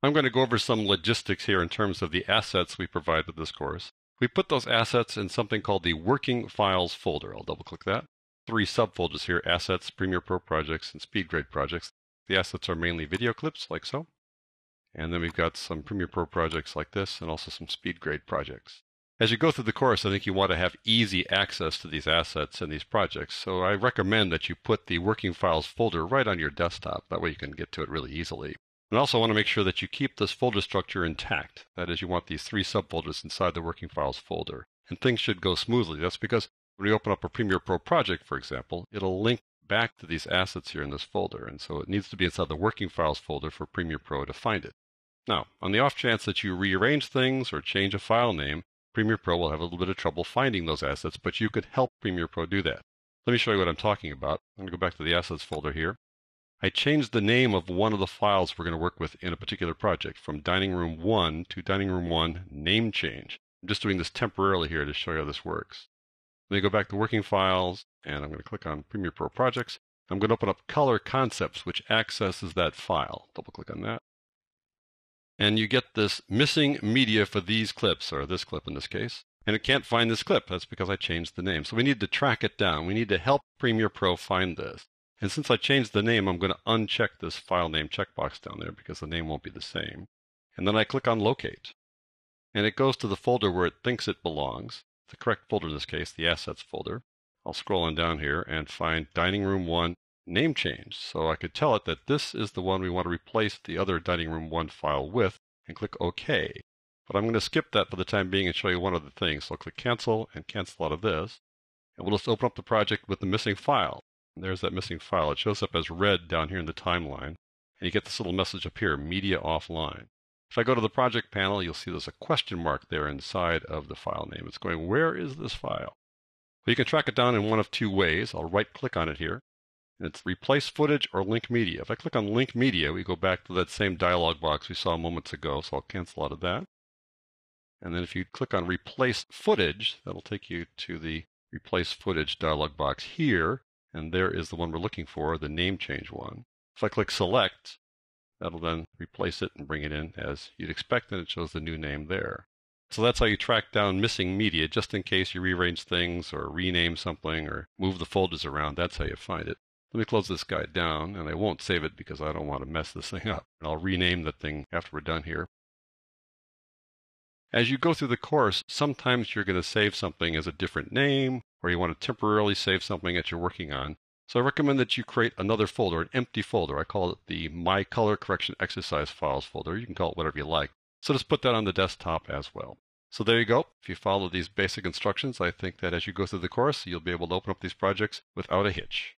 I'm going to go over some logistics here in terms of the assets we provide with this course. We put those assets in something called the Working Files folder. I'll double-click that. 3 subfolders here: Assets, Premiere Pro Projects, and SpeedGrade Projects. The assets are mainly video clips, like so. And then we've got some Premiere Pro projects like this, and also some SpeedGrade projects. As you go through the course, I think you want to have easy access to these assets and these projects. So I recommend that you put the Working Files folder right on your desktop. That way you can get to it really easily. And also want to make sure that you keep this folder structure intact. That is, you want these 3 subfolders inside the Working Files folder. And things should go smoothly. That's because when you open up a Premiere Pro project, for example, it'll link back to these assets here in this folder. And so it needs to be inside the Working Files folder for Premiere Pro to find it. Now, on the off chance that you rearrange things or change a file name, Premiere Pro will have a little bit of trouble finding those assets, but you could help Premiere Pro do that. Let me show you what I'm talking about. I'm going to go back to the Assets folder here. I changed the name of one of the files we're going to work with in a particular project from Dining Room 1 to Dining Room 1 Name Change. I'm just doing this temporarily here to show you how this works. Let me go back to Working Files, and I'm going to click on Premiere Pro Projects. I'm going to open up Color Concepts, which accesses that file. Double-click on that. And you get this missing media for these clips, or this clip in this case. And it can't find this clip. That's because I changed the name. So we need to track it down. We need to help Premiere Pro find this. And since I changed the name, I'm going to uncheck this file name checkbox down there because the name won't be the same. And then I click on Locate. And it goes to the folder where it thinks it belongs. The correct folder in this case, the Assets folder. I'll scroll on down here and find Dining Room 1 Name Change. So I could tell it that this is the one we want to replace the other Dining Room 1 file with, and click OK. But I'm going to skip that for the time being and show you one other thing. So I'll click Cancel and cancel out of this. And we'll just open up the project with the missing file. And there's that missing file. It shows up as red down here in the timeline. And you get this little message up here, Media Offline. If I go to the project panel, you'll see there's a question mark there inside of the file name. It's going, where is this file? Well, you can track it down in one of 2 ways. I'll right-click on it here. And it's Replace Footage or Link Media. If I click on Link Media, we go back to that same dialog box we saw moments ago. So I'll cancel out of that. And then if you click on Replace Footage, that'll take you to the Replace Footage dialog box here. And there is the one we're looking for, the name change one. If I click Select, that'll then replace it and bring it in as you'd expect, and it shows the new name there. So that's how you track down missing media, just in case you rearrange things or rename something or move the folders around. That's how you find it. Let me close this guy down, and I won't save it because I don't want to mess this thing up. And I'll rename the thing after we're done here. As you go through the course, sometimes you're going to save something as a different name, or you want to temporarily save something that you're working on. So I recommend that you create another folder, an empty folder. I call it the My Color Correction Exercise Files folder. You can call it whatever you like. So just put that on the desktop as well. So there you go. If you follow these basic instructions, I think that as you go through the course, you'll be able to open up these projects without a hitch.